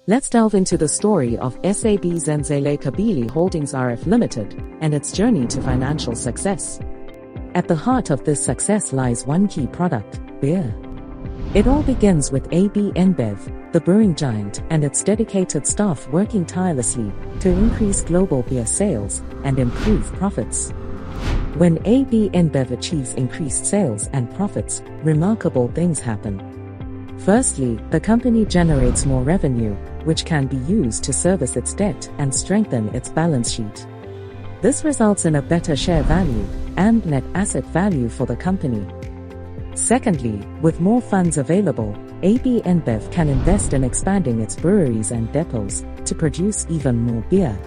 Let's delve into the story of SABZF Agm Holdings RF Limited and its journey to financial success. At the heart of this success lies one key product, beer. It all begins with AB InBev, the brewing giant, and its dedicated staff working tirelessly to increase global beer sales and improve profits. When AB InBev achieves increased sales and profits, remarkable things happen. Firstly, the company generates more revenue, which can be used to service its debt and strengthen its balance sheet. This results in a better share value and net asset value for the company. Secondly, with more funds available, AB InBev can invest in expanding its breweries and depots to produce even more beer.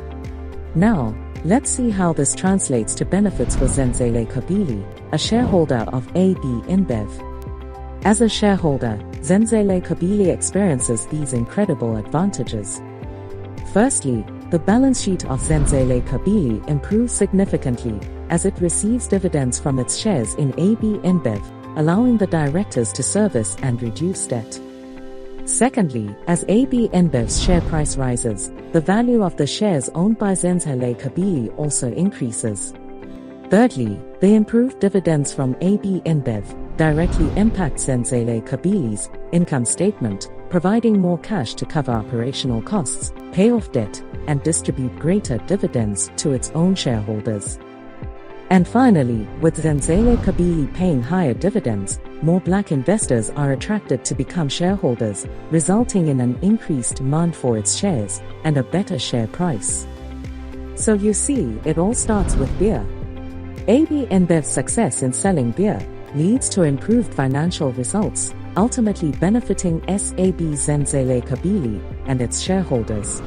Now, let's see how this translates to benefits for Zenzele Kabili, a shareholder of AB InBev. As a shareholder, Zenzele Kabili experiences these incredible advantages. Firstly, the balance sheet of Zenzele Kabili improves significantly as it receives dividends from its shares in AB InBev, allowing the directors to service and reduce debt. Secondly, as AB InBev's share price rises, the value of the shares owned by Zenzele Kabili also increases. Thirdly, the improved dividends from AB InBev directly impact Zenzele Kabili's income statement, providing more cash to cover operational costs, pay off debt, and distribute greater dividends to its own shareholders. And finally, with Zenzele Kabili paying higher dividends, more black investors are attracted to become shareholders, resulting in an increased demand for its shares and a better share price. So you see, it all starts with beer. AB InBev's success in selling beer leads to improved financial results, ultimately benefiting SAB Zenzele Kabili and its shareholders.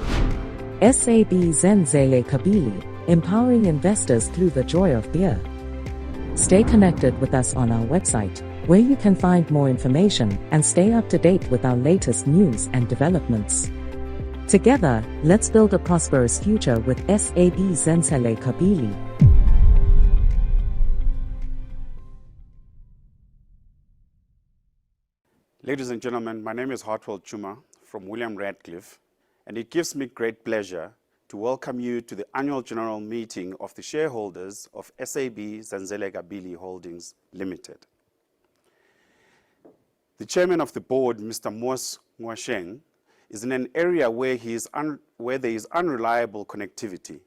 SAB Zenzele Kabili, empowering investors through the joy of beer. Stay connected with us on our website, where you can find more information and stay up to date with our latest news and developments. Together, let's build a prosperous future with SAB Zenzele Kabili. Ladies and gentlemen, my name is Hartwell Chuma from William Radcliffe, and it gives me great pleasure to welcome you to the annual general meeting of the shareholders of SAB Zenzele Kabili Holdings Limited. The chairman of the board, Mr. Moos Mwasheng, is in an area where there is unreliable connectivity,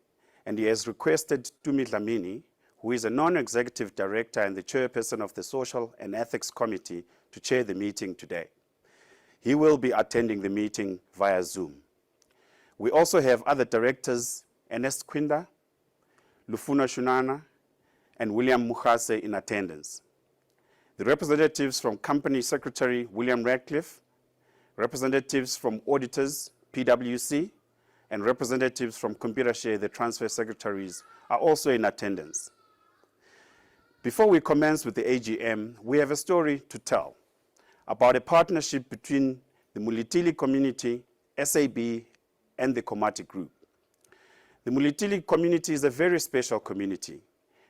and he has requested Tumi Dlamini, who is a non-executive director and the chairperson of the Social and Ethics Committee, to chair the meeting today. He will be attending the meeting via Zoom. We also have other directors, Ernest Kwinda, Lufuna Shunana, and William Mukhase in attendance. The representatives from Company Secretary William Radcliffe, representatives from auditors PwC, and representatives from Computershare, the transfer secretaries, are also in attendance. Before we commence with the AGM, we have a story to tell about a partnership between the Mulitili community, SAB, and the Komati Group. The Mulitili community is a very special community.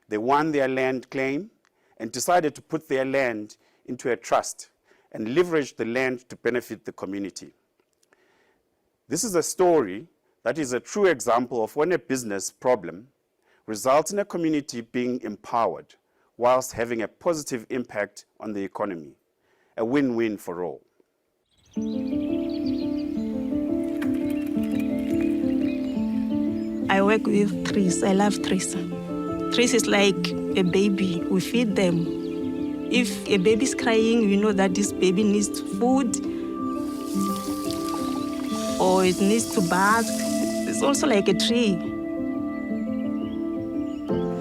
They won their land claim and decided to put their land into a trust and leverage the land to benefit the community. This is a story that is a true example of when a business problem results in a community being empowered whilst having a positive impact on the economy, a win-win for all. I work with trees. I love trees. Trees is like a baby. We feed them. If a baby is crying, we know that this baby needs food or it needs to bath. It's also like a tree.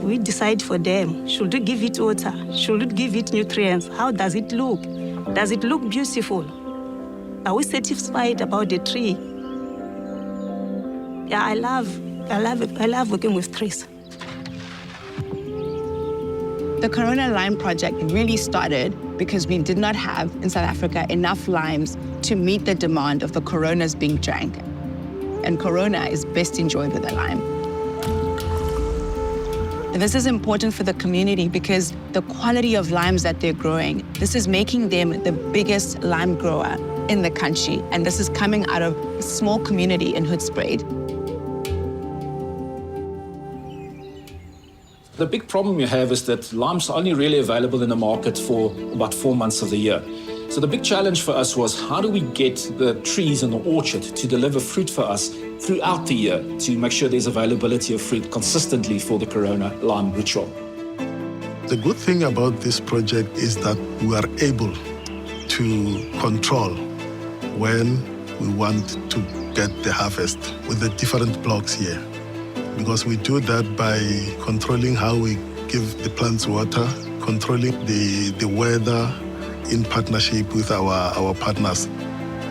We decide for them. Should we give it water? Should we give it nutrients? How does it look? Does it look beautiful? Are we satisfied about the tree? Yeah, I love working with trees. The Corona Lime Project really started because we did not have in South Africa enough limes to meet the demand of the Coronas being drank. And Corona is best enjoyed with a lime. This is important for the community because the quality of limes that they're growing, this is making them the biggest lime grower in the country. And this is coming out of a small community in Hoedspruit. The big problem you have is that limes are only really available in the market for about 4 months of the year. So the big challenge for us was how do we get the trees in the orchard to deliver fruit for us throughout the year to make sure there's availability of fruit consistently for the Corona lime ritual. The good thing about this project is that we are able to control when we want to get the harvest with the different blocks here. Because we do that by controlling how we give the plants water, controlling the weather in partnership with our partners.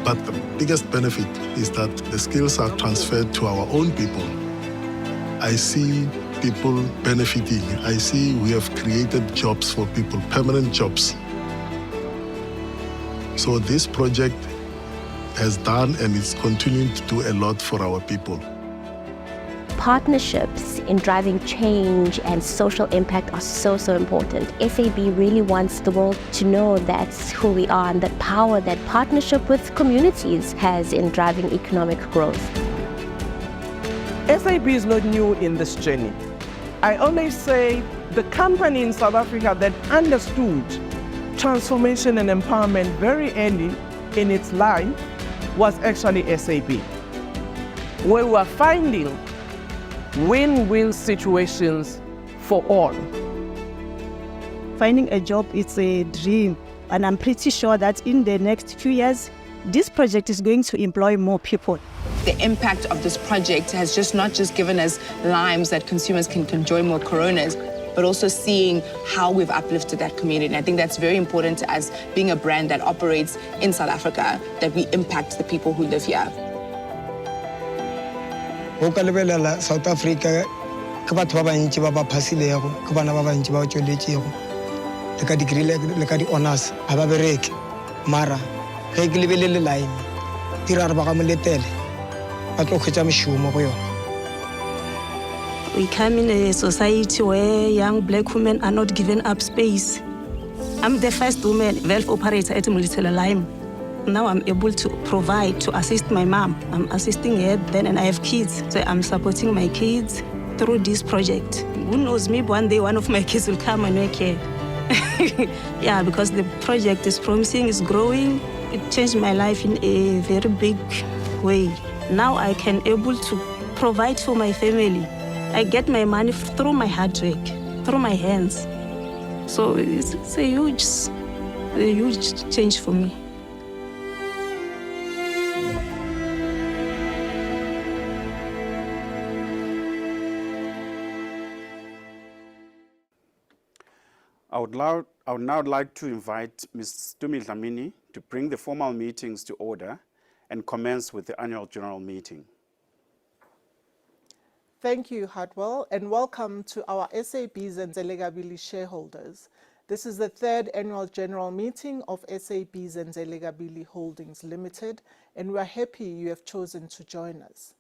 But the biggest benefit is that the skills are transferred to our own people. I see people benefiting. I see we have created jobs for people, permanent jobs. So this project has done and is continuing to do a lot for our people. Partnerships in driving change and social impact are so important. SAB really wants the world to know that's who we are and that power that partnership with communities has in driving economic growth. SAB is not new in this journey. I always say the company in South Africa that understood transformation and empowerment very early in its life was actually SAB. We were finding win-win situations for all. Finding a job is a dream, and I'm pretty sure that in the next few years, this project is going to employ more people. The impact of this project has just not just given us limes that consumers can enjoy more Coronas, but also seeing how we've uplifted that community. And I think that's very important to us being a brand that operates in South Africa, that we impact the people who live here. South Africa ke batho ba bantsi ba ba phassilego ke bana ba bantsi ba tsweletsego le ka degree le ka di honors ha ba bereke mara ge ke lebelele line dira re ba ga moletele ba tlo khwetsa moshumo go yona. We come in a society where young black women are not given up space. I'm the first woman valve operator at Mulitela Lime. Now I'm able to provide, to assist my mom. I'm assisting her then, and I have kids. So I'm supporting my kids through this project. Who knows, maybe one day one of my kids will come and work here. Yeah, because the project is promising, it's growing. It changed my life in a very big way. Now I can able to provide for my family. I get my money through my hard work, through my hands. So it's a huge change for me. I would now like to invite Ms. Tumi Dlamini to bring the formal meetings to order and commence with the annual general meeting. Thank you, Hartwell, and welcome to our SAB Zenzele Kabili shareholders. This is the third annual general meeting of SAB Zenzele Kabili Holdings Limited, and we are happy you have chosen to join us.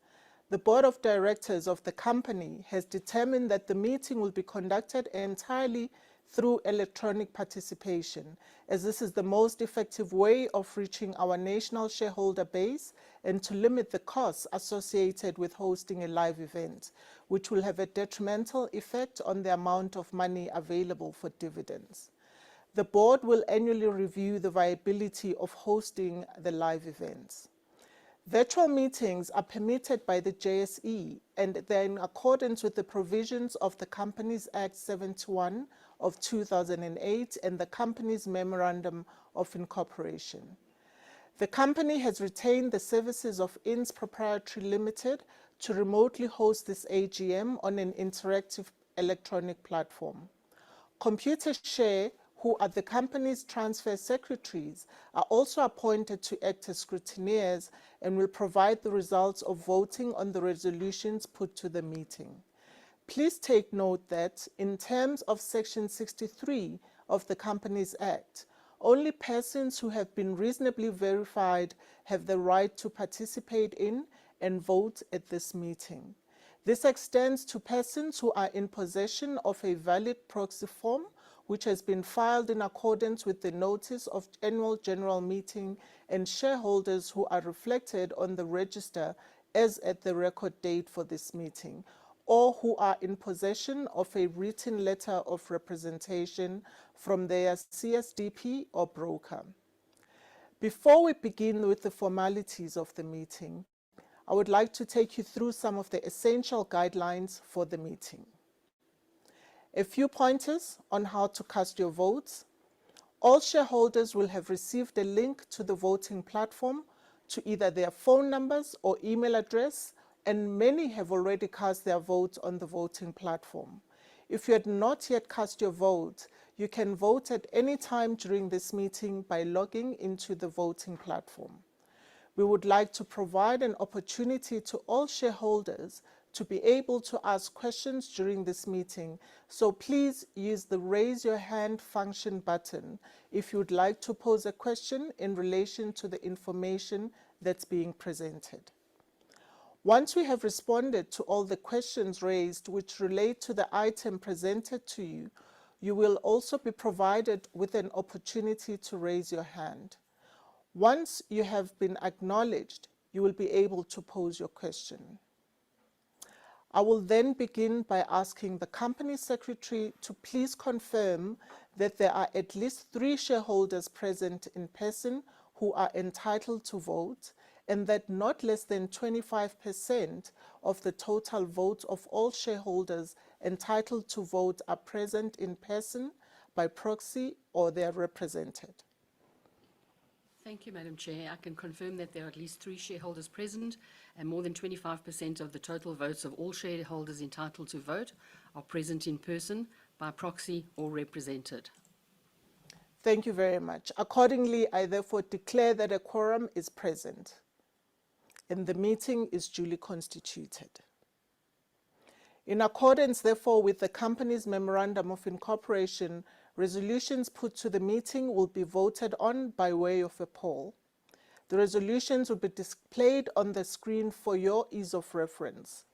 The Board of Directors of the company has determined that the meeting will be conducted entirely through electronic participation, as this is the most effective way of reaching our national shareholder base and to limit the costs associated with hosting a live event, which will have a detrimental effect on the amount of money available for dividends. The board will annually review the viability of hosting the live events. Virtual meetings are permitted by the JSE, and they're in accordance with the provisions of the Companies Act 71 of 2008 and the Company's Memorandum of Incorporation. The company has retained the services of INS Proprietary Limited to remotely host this AGM on an interactive electronic platform. Computershare, who are the company's transfer secretaries, are also appointed to act as scrutineers and will provide the results of voting on the resolutions put to the meeting. Please take note that in terms of Section 63 of the Companies Act, only persons who have been reasonably verified have the right to participate in and vote at this meeting. This extends to persons who are in possession of a valid proxy form which has been filed in accordance with the notice of annual general meeting and shareholders who are reflected on the register as at the record date for this meeting, or who are in possession of a written letter of representation from their CSDP or broker. Before we begin with the formalities of the meeting, I would like to take you through some of the essential guidelines for the meeting. A few pointers on how to cast your votes. All shareholders will have received a link to the voting platform to either their phone numbers or email address, and many have already cast their votes on the voting platform. If you had not yet cast your vote, you can vote at any time during this meeting by logging into the voting platform. We would like to provide an opportunity to all shareholders to be able to ask questions during this meeting, so please use the raise your hand function button if you would like to pose a question in relation to the information that's being presented. Once we have responded to all the questions raised which relate to the item presented to you, you will also be provided with an opportunity to raise your hand. Once you have been acknowledged, you will be able to pose your question. I will then begin by asking the Company Secretary to please confirm that there are at least 3 shareholders present in person who are entitled to vote, and that not less than 25% of the total votes of all shareholders entitled to vote are present in person, by proxy, or they are represented. Thank you, Madam Chair. I can confirm that there are at least 3 shareholders present, and more than 25% of the total votes of all shareholders entitled to vote are present in person, by proxy, or represented. Thank you very much. Accordingly, I therefore declare that a quorum is present and the meeting is duly constituted. In accordance, therefore, with the company's Memorandum of Incorporation, resolutions put to the meeting will be voted on by way of a poll. The resolutions will be displayed on the screen for your ease of reference.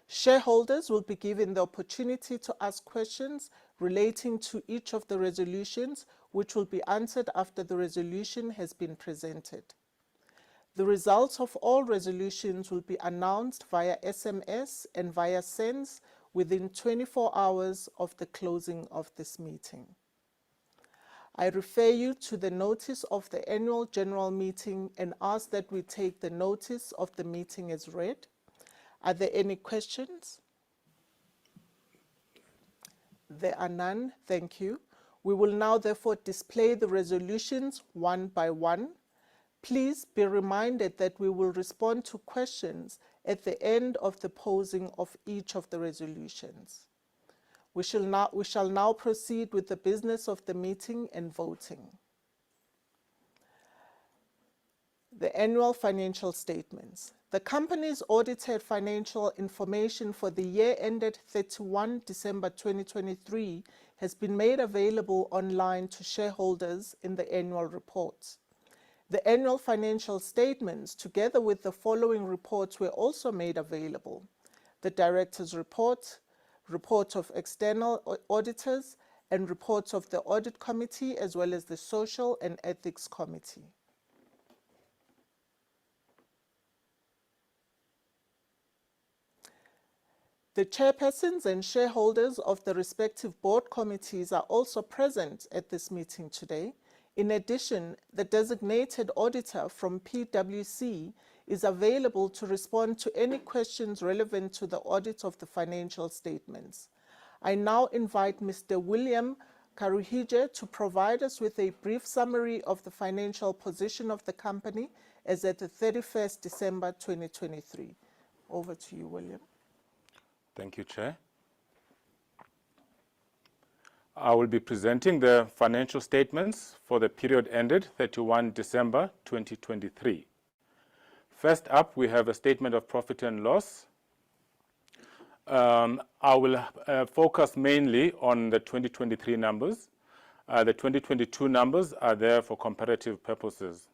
Shareholders will be given the opportunity to ask questions relating to each of the resolutions, which will be answered after the resolution has been presented. The results of all resolutions will be announced via SMS and via SENS within 24 hours of the closing of this meeting. I refer you to the notice of the annual general meeting and ask that we take the notice of the meeting as read. Are there any questions? There are none. Thank you. We will now therefore display the resolutions one by one. Please be reminded that we will respond to questions at the end of the posing of each of the resolutions. We shall now proceed with the business of the meeting and voting. The annual financial statements. The company's audited financial information for the year ended 31 December 2023 has been made available online to shareholders in the annual reports. The annual financial statements, together with the following reports, were also made available: the Director's Report, report of external auditors, and reports of the Audit Committee, as well as the Social and Ethics Committee. The chairpersons and shareholders of the respective board committees are also present at this meeting today. In addition, the designated auditor from PwC is available to respond to any questions relevant to the audit of the financial statements. I now invite Mr. William Karuhije to provide us with a brief summary of the financial position of the company as at the 31st December 2023. Over to you, William. Thank you, Chair. I will be presenting the financial statements for the period ended 31 December 2023. First up, we have a statement of profit and loss. I will focus mainly on the 2023 numbers. The 2022 numbers are there for comparative purposes.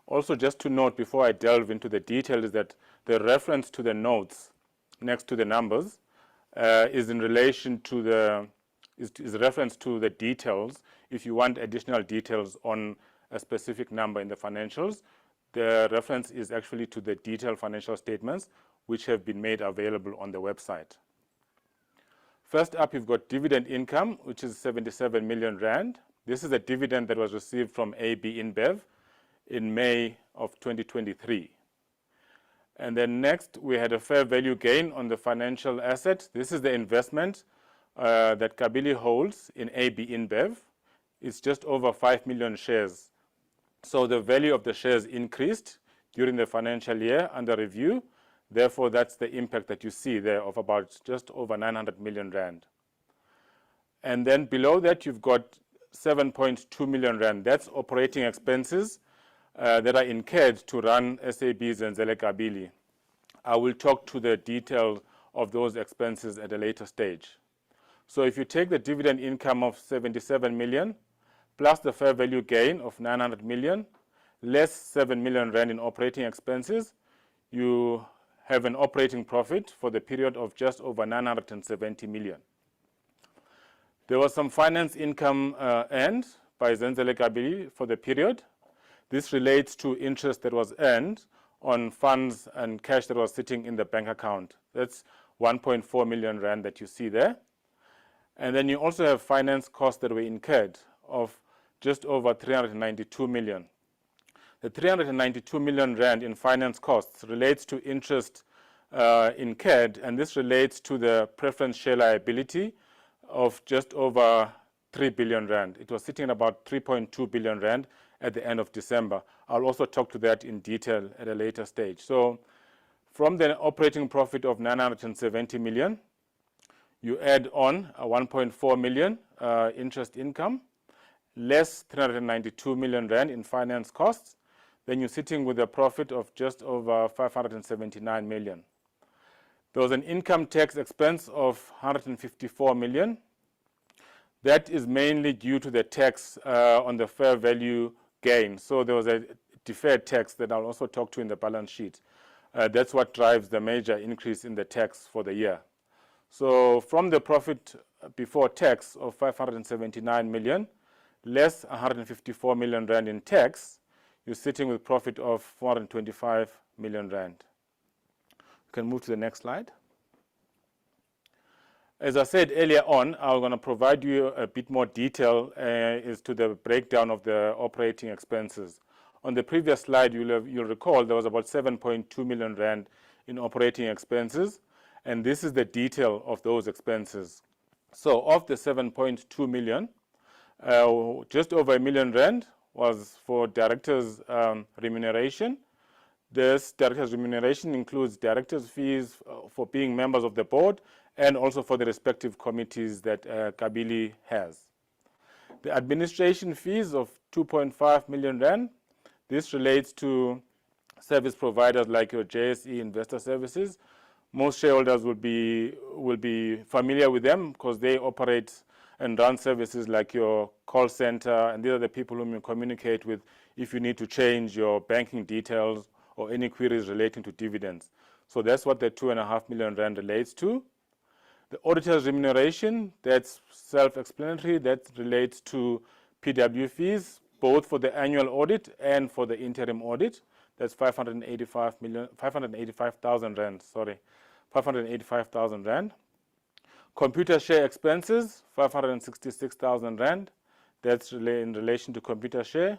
Also, just to note before I delve into the detail is that the reference to the notes next to the numbers is in relation to the is reference to the details. If you want additional details on a specific number in the financials, the reference is actually to the detailed financial statements which have been made available on the website. First up, you've got dividend income, which is 77 million rand. This is a dividend that was received from AB InBev in May of 2023. And then next, we had a fair value gain on the financial asset. This is the investment that Kabili holds in AB InBev. It's just over 5 million shares. So the value of the shares increased during the financial year under review. Therefore, that's the impact that you see there of about just over 900 million rand. And then below that, you've got 7.2 million rand. That's operating expenses that are incurred to run SAB Zenzele Kabili. I will talk to the detail of those expenses at a later stage. So if you take the dividend income of 77 million, plus the fair value gain of 900 million, less 7 million rand in operating expenses, you have an operating profit for the period of just over 970 million. There was some finance income earned by Zenzele Kabili for the period. This relates to interest that was earned on funds and cash that was sitting in the bank account. That's 1.4 million rand that you see there. And then you also have finance costs that were incurred of just over 392 million. The 392 million rand in finance costs relates to interest incurred, and this relates to the preference share liability of just over 3 billion rand. It was sitting at about 3.2 billion rand at the end of December. I'll also talk to that in detail at a later stage. So from the operating profit of 970 million, you add on a 1.4 million interest income, less 392 million rand in finance costs, then you're sitting with a profit of just over 579 million. There was an income tax expense of 154 million. That is mainly due to the tax on the fair value gain. So there was a deferred tax that I'll also talk to in the balance sheet. That's what drives the major increase in the tax for the year. So from the profit before tax of 579 million, less 154 million rand in tax, you're sitting with profit of 425 million rand. You can move to the next slide. As I said earlier on, I'm going to provide you a bit more detail as to the breakdown of the operating expenses. On the previous slide, you'll recall there was about 7.2 million rand in operating expenses, and this is the detail of those expenses. So of the 7.2 million, just over 1 million rand was for directors' remuneration. This directors' remuneration includes directors' fees for being members of the board and also for the respective committees that Kabili has. The administration fees of 2.5 million rand, this relates to service providers like your JSE Investor Services. Most shareholders will be familiar with them because they operate and run services like your call center, and these are the people whom you communicate with if you need to change your banking details or any queries relating to dividends. So that's what the 2.5 million rand relates to. The auditor's remuneration, that's self-explanatory. That relates to PW fees, both for the annual audit and for the interim audit. That's 585,000 rand, sorry, 585,000 rand. Computer share expenses, 566,000 rand. That's in relation to computer share.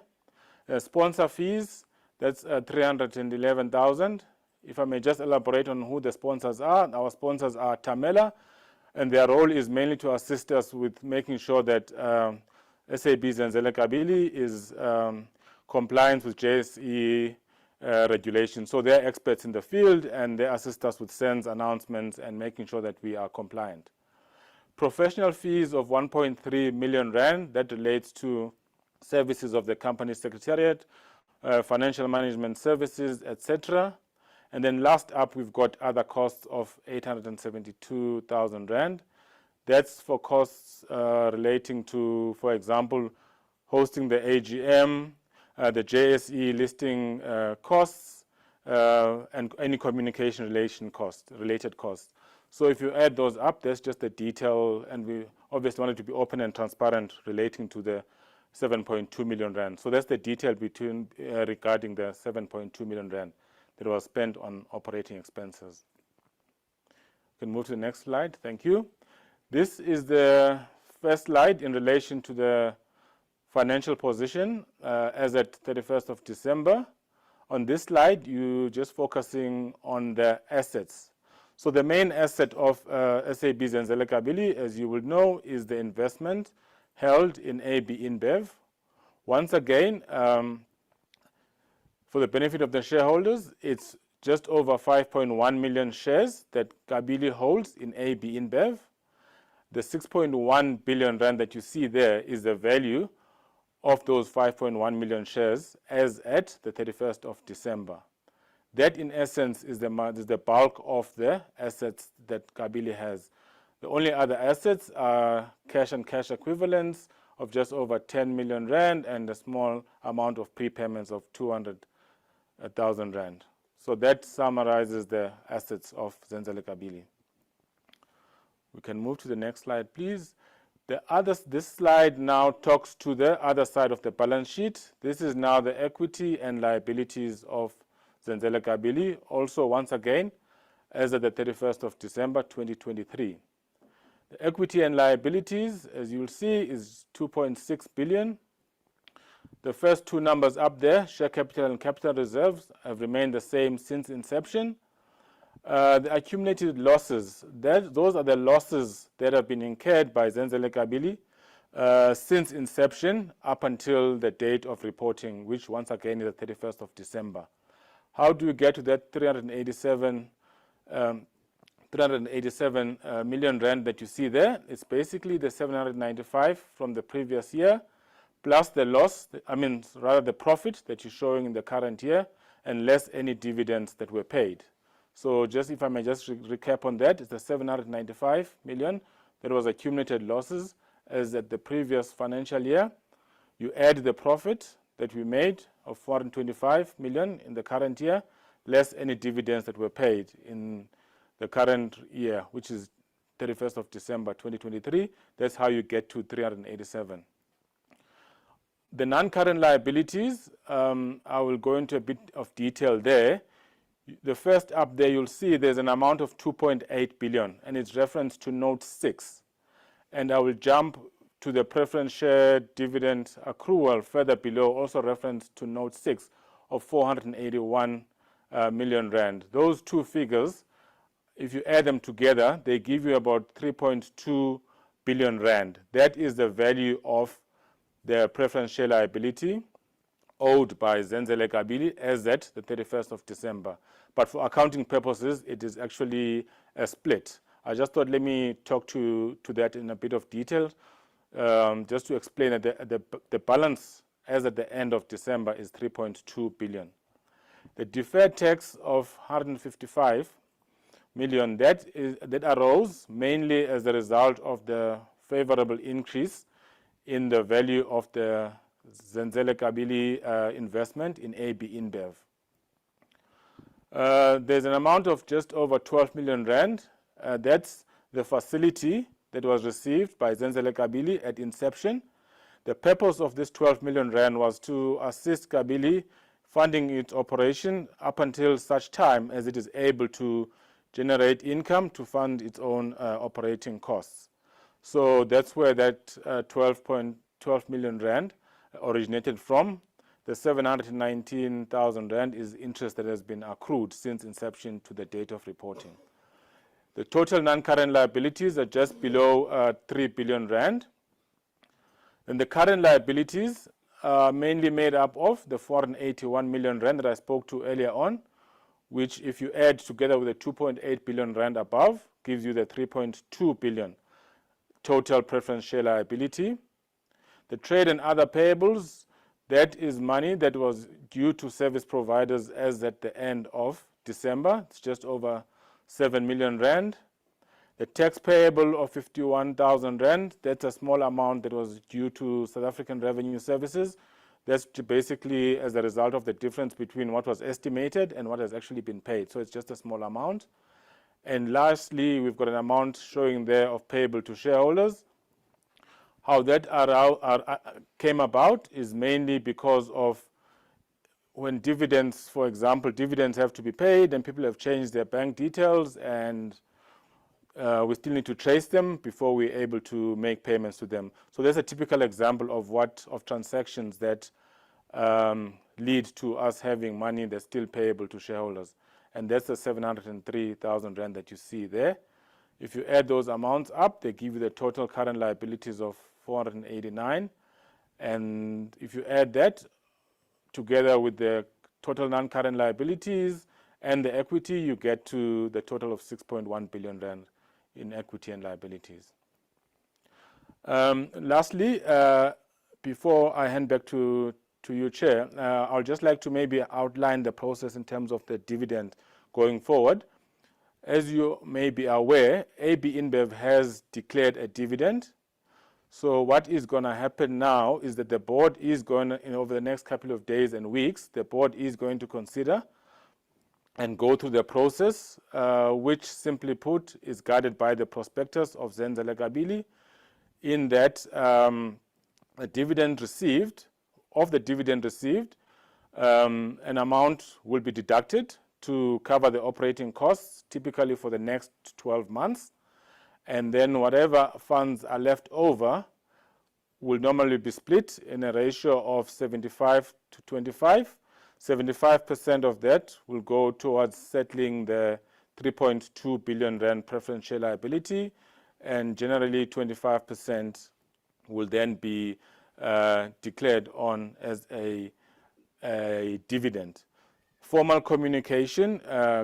Sponsor fees, that's 311,000. If I may just elaborate on who the sponsors are. Our sponsors are Tamela, and their role is mainly to assist us with making sure that SAB Zenzele Kabili is compliant with JSE regulations. So they're experts in the field, and they assist us with SENS announcements and making sure that we are compliant. Professional fees of 1.3 million rand, that relates to services of the company secretariat, financial management services, etc. And then last up, we've got other costs of 872,000 rand. That's for costs relating to, for example, hosting the AGM, the JSE listing costs, and any communication related costs. So if you add those up, there's just the detail, and we obviously want it to be open and transparent relating to the 7.2 million rand. So that's the detail between regarding the 7.2 million rand that was spent on operating expenses. You can move to the next slide. Thank you. This is the first slide in relation to the financial position as at 31st of December. On this slide, you're just focusing on the assets. So the main asset of SAB Zenzele Kabili, as you will know, is the investment held in AB InBev. Once again, for the benefit of the shareholders, it's just over 5.1 million shares that Kabili holds in AB InBev. The 6.1 billion rand that you see there is the value of those 5.1 million shares as at the 31st of December. That, in essence, is the bulk of the assets that Kabili has. The only other assets are cash and cash equivalents of just over 10 million rand and a small amount of prepayments of 200,000 rand. So that summarizes the assets of Zenzele Kabili. We can move to the next slide, please. This slide now talks to the other side of the balance sheet. This is now the equity and liabilities of Zenzele Kabili, also once again, as of the 31st of December 2023. The equity and liabilities, as you'll see, is 2.6 billion. The first two numbers up there, share capital and capital reserves, have remained the same since inception. The accumulated losses, those are the losses that have been incurred by Zenzele Kabili since inception up until the date of reporting, which once again is the 31st of December. How do you get to that 387 million rand that you see there? It's basically the 795 from the previous year, plus the loss, the profit that you're showing in the current year, and less any dividends that were paid. So just if I may just recap on that, it's the 795 million that was accumulated losses as at the previous financial year. You add the profit that we made of 425 million in the current year, less any dividends that were paid in the current year, which is 31st of December 2023. That's how you get to 387. The non-current liabilities, I will go into a bit of detail there. The first up there, you'll see there's an amount of 2.8 billion, and it's referenced to note 6. And I will jump to the preference share dividend accrual further below, also referenced to note 6 of 481 million rand. Those two figures, if you add them together, they give you about 3.2 billion rand. That is the value of the preference share liability owed by Zenzele Kabili as at the 31st of December. But for accounting purposes, it is actually a split. I just thought let me talk to that in a bit of detail, just to explain that the balance as at the end of December is 3.2 billion. The deferred tax of 155 million, that arose mainly as a result of the favorable increase in the value of the Zenzele Kabili investment in AB InBev. There's an amount of just over 12 million rand. That's the facility that was received by Zenzele Kabili at inception. The purpose of this 12 million rand was to assist Kabili funding its operation up until such time as it is able to generate income to fund its own operating costs. So that's where that 12 million rand originated from. The 719,000 rand is interest that has been accrued since inception to the date of reporting. The total non-current liabilities are just below 3 billion rand. And the current liabilities are mainly made up of the 481 million rand that I spoke to earlier on, which if you add together with the 2.8 billion rand above, gives you the 3.2 billion total preference share liability. The trade and other payables, that is money that was due to service providers as at the end of December. It's just over 7 million rand. The tax payable of 51,000 rand, that's a small amount that was due to South African Revenue Services. That's basically as a result of the difference between what was estimated and what has actually been paid. So it's just a small amount. And lastly, we've got an amount showing there of payable to shareholders. How that came about is mainly because of when dividends, for example, dividends have to be paid and people have changed their bank details, and we still need to trace them before we're able to make payments to them. So that's a typical example of transactions that lead to us having money that's still payable to shareholders. And that's the 703,000 rand that you see there. If you add those amounts up, they give you the total current liabilities of 489. And if you add that together with the total non-current liabilities and the equity, you get to the total of 6.1 billion rand in equity and liabilities. Lastly, before I hand back to you, Chair, I'll just like to maybe outline the process in terms of the dividend going forward. As you may be aware, AB InBev has declared a dividend. So what is going to happen now is that the board is going to, over the next couple of days and weeks, the board is going to consider and go through the process, which simply put is guided by the prospectus of Zenzele Kabili, in that the dividend received, an amount will be deducted to cover the operating costs, typically for the next 12 months. And then whatever funds are left over will normally be split in a ratio of 75 to 25. 75% of that will go towards settling the 3.2 billion rand preference share liability, and generally 25% will then be declared on as a dividend. Formal communication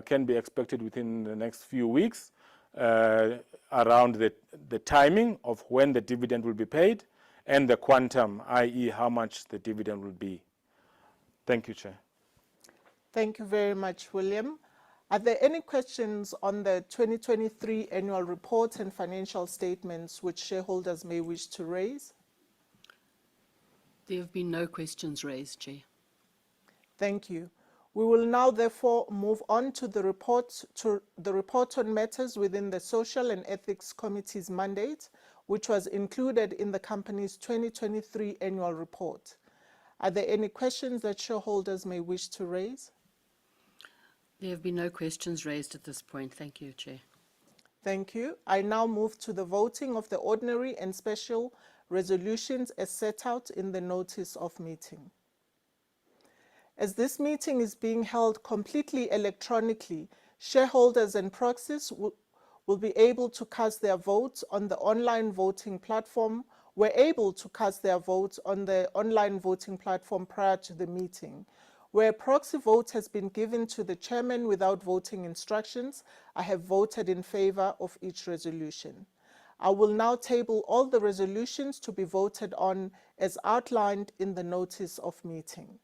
can be expected within the next few weeks around the timing of when the dividend will be paid and the quantum, i.e. how much the dividend will be. Thank you, Chair. Thank you very much, William. Are there any questions on the 2023 annual report and financial statements which shareholders may wish to raise? There have been no questions raised, Chair. Thank you. We will now therefore move on to the report on matters within the Social and Ethics Committee's mandate, which was included in the company's 2023 annual report. Are there any questions that shareholders may wish to raise? There have been no questions raised at this point. Thank you, Chair. Thank you. I now move to the voting of the ordinary and special resolutions as set out in the notice of meeting. As this meeting is being held completely electronically, shareholders and proxies will be able to cast their votes on the online voting platform, were able to cast their votes on the online voting platform prior to the meeting. Where a proxy vote has been given to the chairman without voting instructions, I have voted in favor of each resolution. I will now table all the resolutions to be voted on as outlined in the notice of meeting.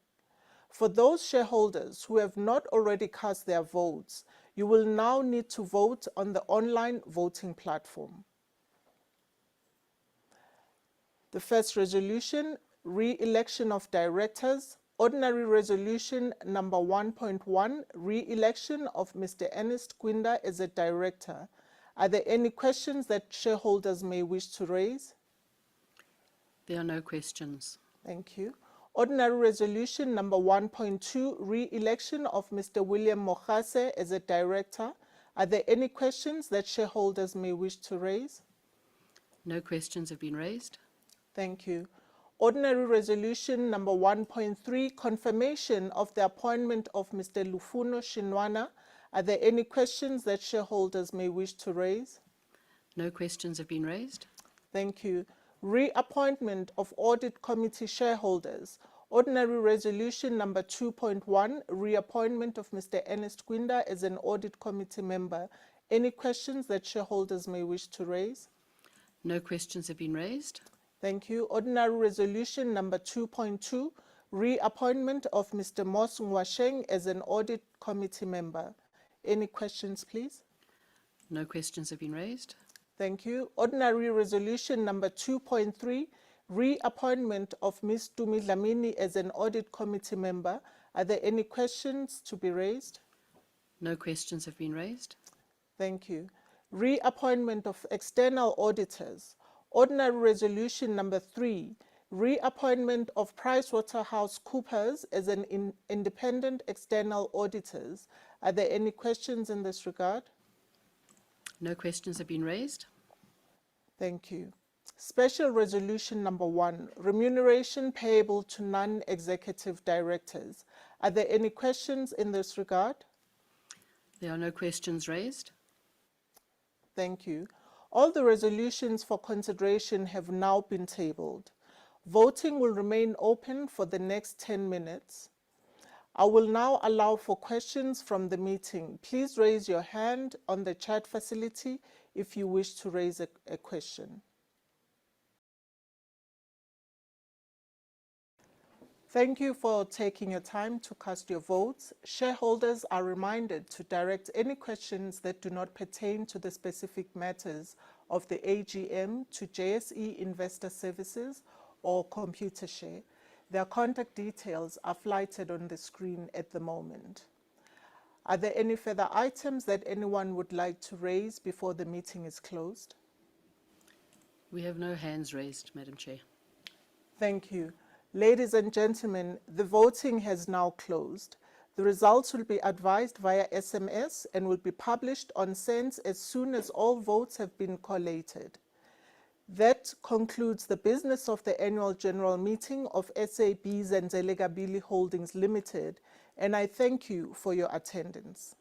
For those shareholders who have not already cast their votes, you will now need to vote on the online voting platform. The first resolution, re-election of directors. Ordinary resolution number 1.1, re-election of Mr. Ernest Kwinda as a director. Are there any questions that shareholders may wish to raise? There are no questions. Thank you. Ordinary resolution number 1.2, re-election of Mr. William Mogase as a director. Are there any questions that shareholders may wish to raise? No questions have been raised. Thank you. Ordinary resolution number 1.3, confirmation of the appointment of Mr. Lufuno Shinwana. Are there any questions that shareholders may wish to raise? No questions have been raised. Thank you. Reappointment of Audit Committee shareholders. Ordinary resolution number 2.1, reappointment of Mr. Ernest Kwinda as an Audit Committee member. Any questions that shareholders may wish to raise? No questions have been raised. Thank you. Ordinary resolution number 2.2, reappointment of Mr. Mos Ngwasheng as an Audit Committee member. Any questions, please? No questions have been raised. Thank you. Ordinary resolution number 2.3, Reappointment of Ms. Tumi Dlamini as an audit committee member. Are there any questions to be raised? No questions have been raised. Thank you. Reappointment of external auditors. Ordinary Resolution number 3, reappointment of PricewaterhouseCoopers as an independent external auditors. Are there any questions in this regard? No questions have been raised. Thank you. Special Resolution number 1, remuneration payable to non-executive directors. Are there any questions in this regard? There are no questions raised. Thank you. All the resolutions for consideration have now been tabled. Voting will remain open for the next 10 minutes. I will now allow for questions from the meeting. Please raise your hand on the chat facility if you wish to raise a question. Thank you for taking your time to cast your votes. Shareholders are reminded to direct any questions that do not pertain to the specific matters of the AGM to JSE Investor Services or Computershare. Their contact details are flighted on the screen at the moment. Are there any further items that anyone would like to raise before the meeting is closed? We have no hands raised, Madam Chair. Thank you. Ladies and gentlemen, the voting has now closed. The results will be advised via SMS and will be published on SENS as soon as all votes have been collated. That concludes the business of the annual general meeting of SABZF AGM Holdings Limited, and I thank you for your attendance.